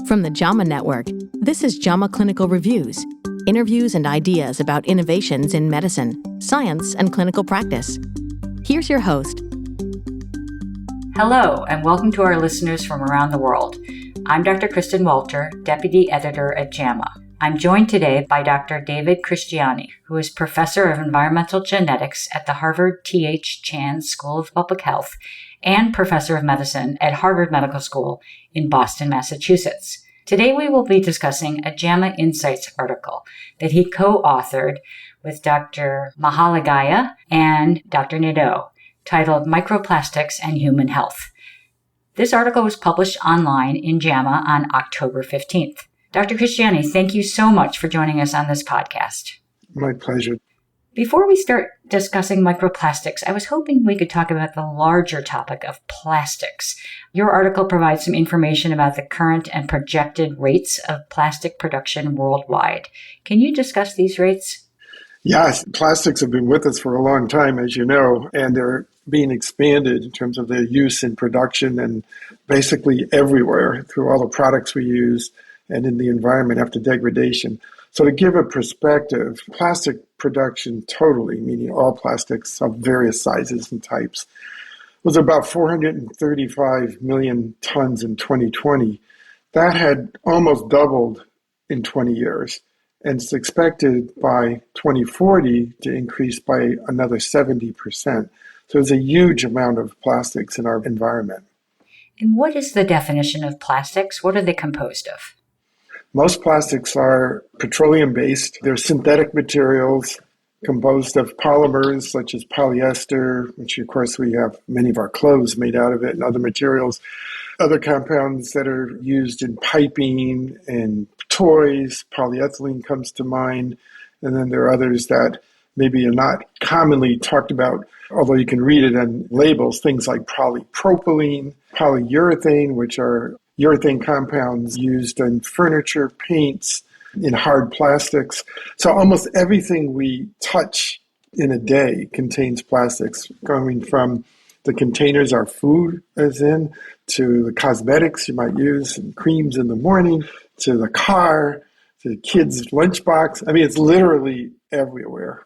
From the JAMA Network, this is JAMA Clinical Reviews, interviews and ideas about innovations in medicine, science, and clinical practice. Here's your host. Hello, and welcome to our listeners from around the world. I'm Dr. Kristin Walter, Deputy Editor at JAMA. I'm joined today by Dr. David Christiani, who is Professor of Environmental Genetics at the Harvard T.H. Chan School of Public Health and Professor of Medicine at Harvard Medical School in Boston, Massachusetts. Today we will be discussing a JAMA Insights article that he co-authored with Dr. Mahaligaya and Dr. Nadeau, titled Microplastics and Human Health. This article was published online in JAMA on October 15th. Dr. Christiani, thank you so much for joining us on this podcast. My pleasure. Before we start discussing microplastics, I was hoping we could talk about the larger topic of plastics. Your article provides some information about the current and projected rates of plastic production worldwide. Can you discuss these rates? Yes, plastics have been with us for a long time, as you know, and they're being expanded in terms of their use in production and basically everywhere through all the products we use and in the environment after degradation. So to give a perspective, plastic production totally, meaning all plastics of various sizes and types, was about 435 million tons in 2020. That had almost doubled in 20 years. And it's expected by 2040 to increase by another 70%. So there's a huge amount of plastics in our environment. And what is the definition of plastics? What are they composed of? Most plastics are petroleum-based. They're synthetic materials composed of polymers such as polyester, which of course we have many of our clothes made out of it, and other materials. Other compounds that are used in piping and toys, polyethylene comes to mind. And then there are others that maybe are not commonly talked about, although you can read it on labels, things like polypropylene, polyurethane, which are urethane compounds used in furniture, paints, in hard plastics. So almost everything we touch in a day contains plastics, going from the containers our food is in, to the cosmetics you might use, and creams in the morning, to the car, to the kids' lunchbox. I mean, it's literally everywhere.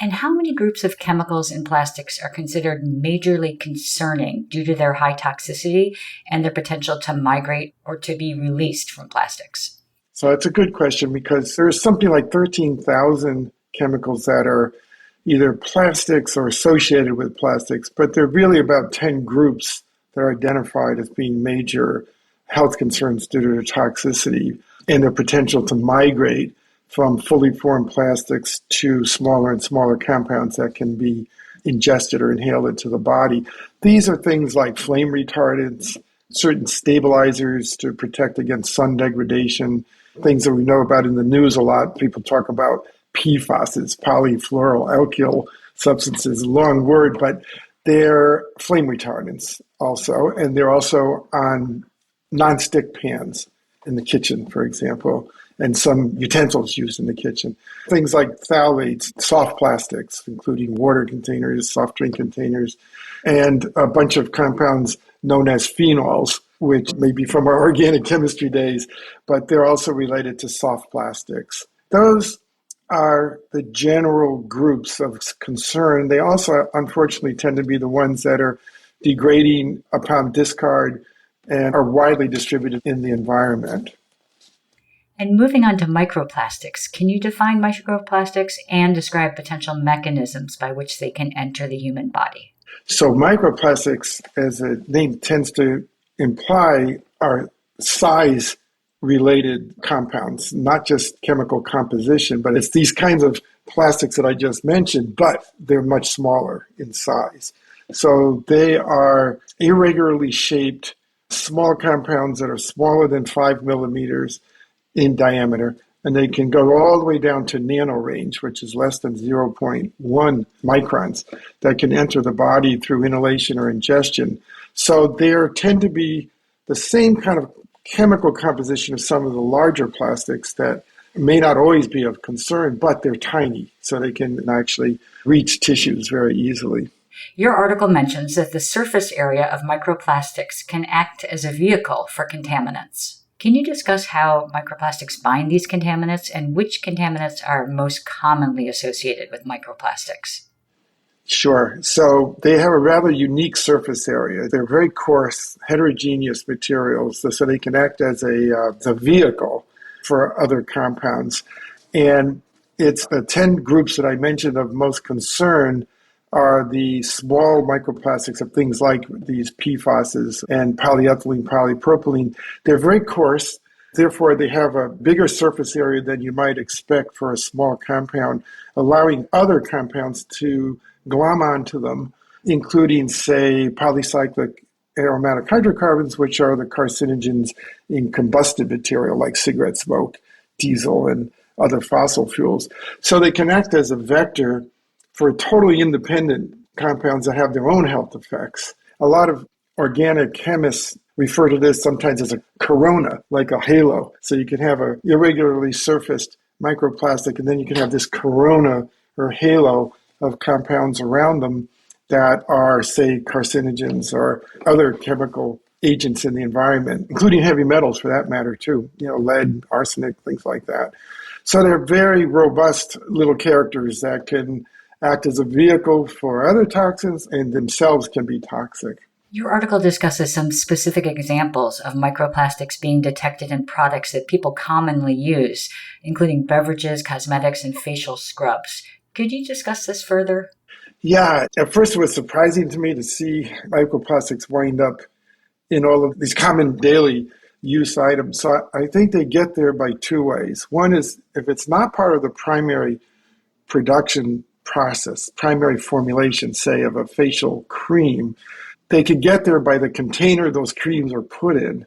And how many groups of chemicals in plastics are considered majorly concerning due to their high toxicity and their potential to migrate or to be released from plastics? So it's a good question because there's something like 13,000 chemicals that are either plastics or associated with plastics, but there are really about 10 groups that are identified as being major health concerns due to their toxicity and their potential to migrate from fully formed plastics to smaller and smaller compounds that can be ingested or inhaled into the body. These are things like flame retardants, certain stabilizers to protect against sun degradation, things that we know about in the news a lot. People talk about PFAS, polyfluoroalkyl substances, long word, but they're flame retardants also, and they're also on nonstick pans in the kitchen, for example, and some utensils used in the kitchen. Things like phthalates, soft plastics, including water containers, soft drink containers, and a bunch of compounds known as phenols, which may be from our organic chemistry days, but they're also related to soft plastics. Those are the general groups of concern. They also, unfortunately, tend to be the ones that are degrading upon discard and are widely distributed in the environment. And moving on to microplastics, can you define microplastics and describe potential mechanisms by which they can enter the human body? So microplastics, as the name tends to imply, are size-related compounds, not just chemical composition, but it's these kinds of plastics that I just mentioned, but they're much smaller in size. So they are irregularly shaped, small compounds that are smaller than 5 millimeters in diameter, and they can go all the way down to nano range, which is less than 0.1 microns, that can enter the body through inhalation or ingestion. So there tend to be the same kind of chemical composition of some of the larger plastics that may not always be of concern, but they're tiny, so they can actually reach tissues very easily. Your article mentions that the surface area of microplastics can act as a vehicle for contaminants. Can you discuss how microplastics bind these contaminants and which contaminants are most commonly associated with microplastics? Sure. So they have a rather unique surface area. They're very coarse, heterogeneous materials, so they can act as a vehicle for other compounds. And it's the 10 groups that I mentioned of most concern are the small microplastics of things like these PFASs and polyethylene, polypropylene. They're very coarse. Therefore, they have a bigger surface area than you might expect for a small compound, allowing other compounds to glom onto them, including, say, polycyclic aromatic hydrocarbons, which are the carcinogens in combusted material like cigarette smoke, diesel, and other fossil fuels. So they can act as a vector for totally independent compounds that have their own health effects. A lot of organic chemists refer to this sometimes as a corona, like a halo. So you can have an irregularly surfaced microplastic, and then you can have this corona or halo of compounds around them that are, say, carcinogens or other chemical agents in the environment, including heavy metals for that matter too, lead, arsenic, things like that. So they're very robust little characters that can act as a vehicle for other toxins and themselves can be toxic. Your article discusses some specific examples of microplastics being detected in products that people commonly use, including beverages, cosmetics, and facial scrubs. Could you discuss this further? Yeah, at first it was surprising to me to see microplastics wind up in all of these common daily use items. So I think they get there by two ways. One is if it's not part of the primary production process, primary formulation, say, of a facial cream, they could get there by the container those creams are put in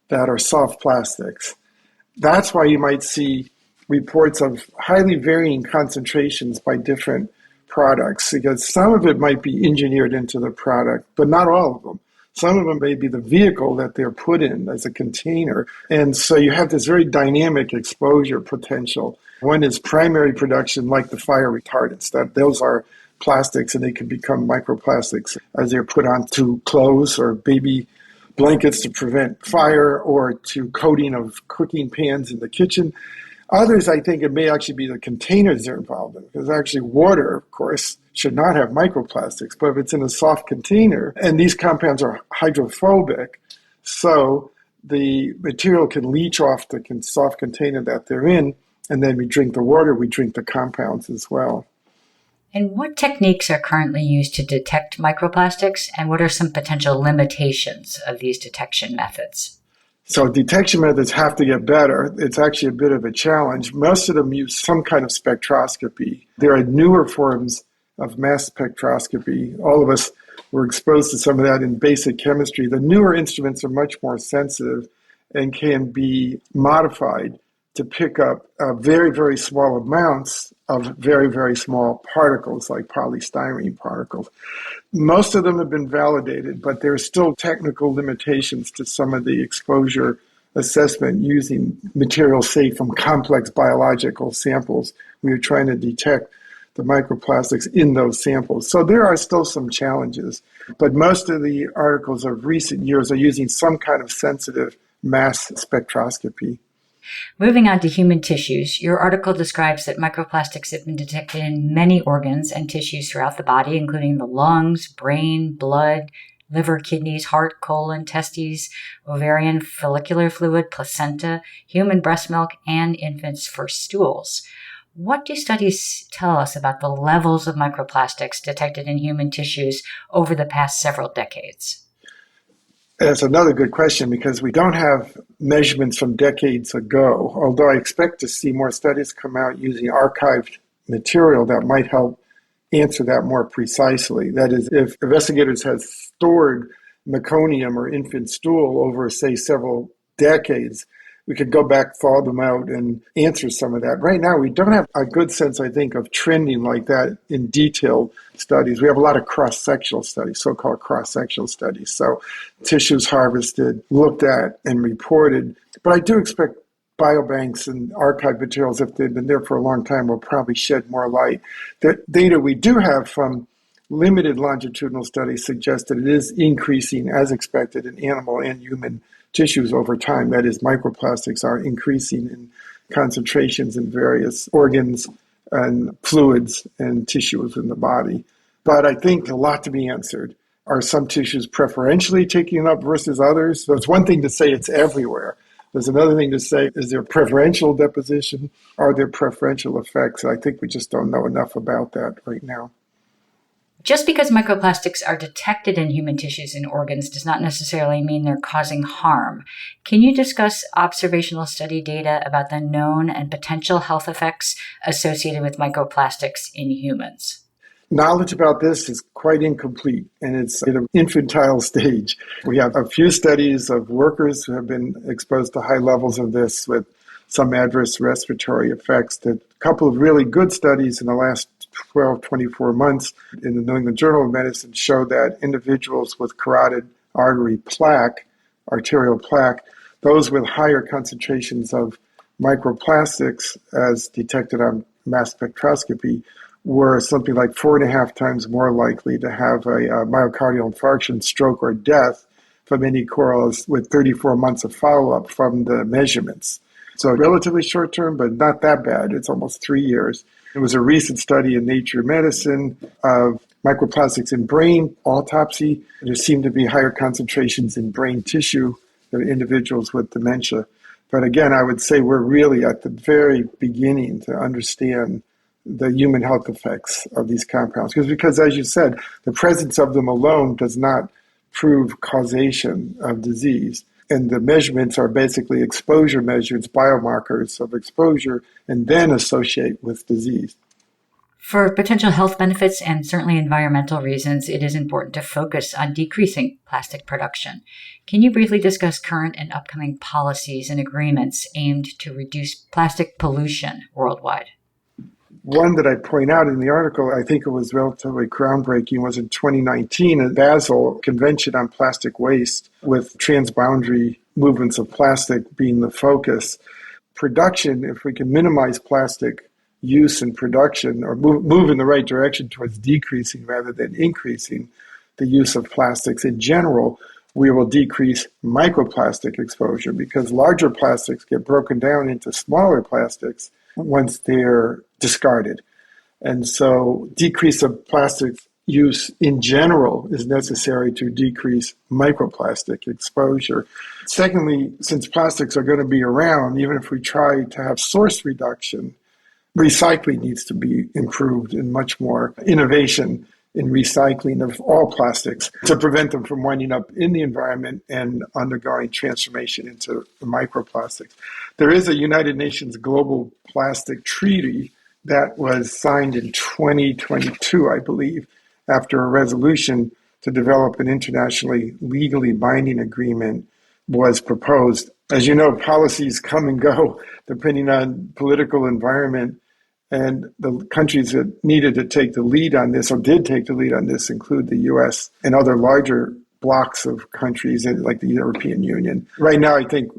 that are soft plastics. That's why you might see reports of highly varying concentrations by different products, because some of it might be engineered into the product, but not all of them. Some of them may be the vehicle that they're put in as a container. And so you have this very dynamic exposure potential. One is primary production, like the fire retardants, that those are plastics and they can become microplastics as they're put onto clothes or baby blankets to prevent fire or to coating of cooking pans in the kitchen. Others, I think it may actually be the containers they're involved in, because actually water, of course, should not have microplastics, but if it's in a soft container, and these compounds are hydrophobic, so the material can leach off the soft container that they're in, and then we drink the water, we drink the compounds as well. And what techniques are currently used to detect microplastics, and what are some potential limitations of these detection methods? So detection methods have to get better. It's actually a bit of a challenge. Most of them use some kind of spectroscopy. There are newer forms of mass spectroscopy. All of us were exposed to some of that in basic chemistry. The newer instruments are much more sensitive and can be modified to pick up very, very small amounts of very, very small particles like polystyrene particles. Most of them have been validated, but there are still technical limitations to some of the exposure assessment using materials, say, from complex biological samples. We are trying to detect the microplastics in those samples. So there are still some challenges, but most of the articles of recent years are using some kind of sensitive mass spectroscopy. Moving on to human tissues, your article describes that microplastics have been detected in many organs and tissues throughout the body, including the lungs, brain, blood, liver, kidneys, heart, colon, testes, ovarian, follicular fluid, placenta, human breast milk, and infants' first stools. What do studies tell us about the levels of microplastics detected in human tissues over the past several decades? That's another good question, because we don't have measurements from decades ago, although I expect to see more studies come out using archived material that might help answer that more precisely. That is, if investigators have stored meconium or infant stool over, say, several decades, we could go back, thaw them out, and answer some of that. Right now, we don't have a good sense, I think, of trending like that in detailed studies. We have a lot of cross-sectional studies, so-called cross-sectional studies. So tissues harvested, looked at, and reported. But I do expect biobanks and archive materials, if they've been there for a long time, will probably shed more light. The data we do have from limited longitudinal studies suggest that it is increasing as expected in animal and human tissues over time. That is, microplastics are increasing in concentrations in various organs and fluids and tissues in the body. But I think a lot to be answered. Are some tissues preferentially taking it up versus others? So it's one thing to say it's everywhere. There's another thing to say, is there preferential deposition? Are there preferential effects? I think we just don't know enough about that right now. Just because microplastics are detected in human tissues and organs does not necessarily mean they're causing harm. Can you discuss observational study data about the known and potential health effects associated with microplastics in humans? Knowledge about this is quite incomplete, and it's at an infantile stage. We have a few studies of workers who have been exposed to high levels of this with some adverse respiratory effects. A couple of really good studies in the last 12, 24 months in the New England Journal of Medicine show that individuals with carotid artery plaque, arterial plaque, those with higher concentrations of microplastics as detected on mass spectroscopy were something like 4.5 times more likely to have a myocardial infarction, stroke, or death from any correlates with 34 months of follow-up from the measurements. So relatively short term, but not that bad. It's almost 3 years. There was a recent study in Nature Medicine of microplastics in brain autopsy. There seemed to be higher concentrations in brain tissue than individuals with dementia. But again, I would say we're really at the very beginning to understand the human health effects of these compounds. Because as you said, the presence of them alone does not prove causation of disease. And the measurements are basically exposure measures, biomarkers of exposure, and then associate with disease. For potential health benefits and certainly environmental reasons, it is important to focus on decreasing plastic production. Can you briefly discuss current and upcoming policies and agreements aimed to reduce plastic pollution worldwide? One that I point out in the article, I think it was relatively groundbreaking, was in 2019 at Basel Convention on Plastic Waste, with transboundary movements of plastic being the focus. Production, if we can minimize plastic use and production, or move in the right direction towards decreasing rather than increasing the use of plastics in general, we will decrease microplastic exposure, because larger plastics get broken down into smaller plastics once they're discarded. And so decrease of plastic use in general is necessary to decrease microplastic exposure. Secondly, since plastics are going to be around, even if we try to have source reduction, recycling needs to be improved and much more innovation in recycling of all plastics to prevent them from winding up in the environment and undergoing transformation into microplastics. There is a United Nations Global Plastic Treaty that was signed in 2022, I believe, after a resolution to develop an internationally legally binding agreement was proposed. As you know, policies come and go depending on political environment. And the countries that needed to take the lead on this, or did take the lead on this, include the US and other larger blocks of countries like the European Union. Right now, I think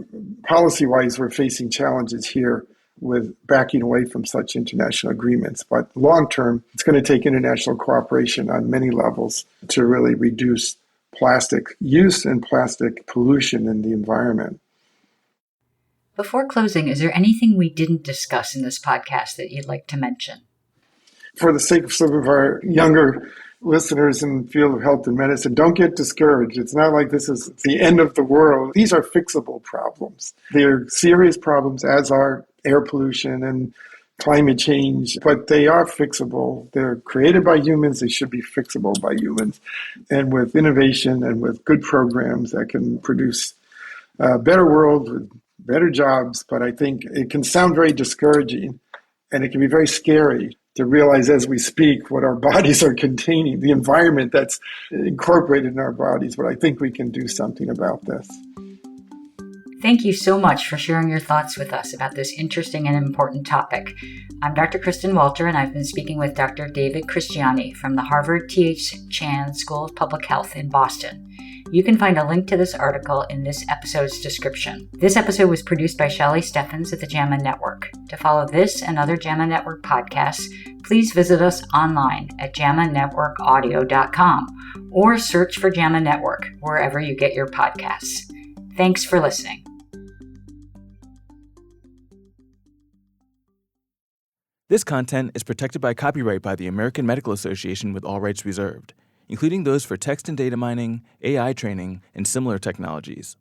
policy-wise, we're facing challenges here with backing away from such international agreements. But long-term, it's going to take international cooperation on many levels to really reduce plastic use and plastic pollution in the environment. Before closing, is there anything we didn't discuss in this podcast that you'd like to mention? For the sake of some of our younger listeners in the field of health and medicine, don't get discouraged. It's not like this is the end of the world. These are fixable problems. They're serious problems, as are air pollution and climate change, but they are fixable. They're created by humans. They should be fixable by humans. And with innovation and with good programs that can produce a better world with better jobs, but I think it can sound very discouraging, and it can be very scary to realize as we speak what our bodies are containing, the environment that's incorporated in our bodies, but I think we can do something about this. Thank you so much for sharing your thoughts with us about this interesting and important topic. I'm Dr. Kristin Walter, and I've been speaking with Dr. David Christiani from the Harvard T.H. Chan School of Public Health in Boston. You can find a link to this article in this episode's description. This episode was produced by Shelley Steffens at the JAMA Network. To follow this and other JAMA Network podcasts, please visit us online at jamanetworkaudio.com or search for JAMA Network wherever you get your podcasts. Thanks for listening. This content is protected by copyright by the American Medical Association with all rights reserved, including those for text and data mining, AI training, and similar technologies.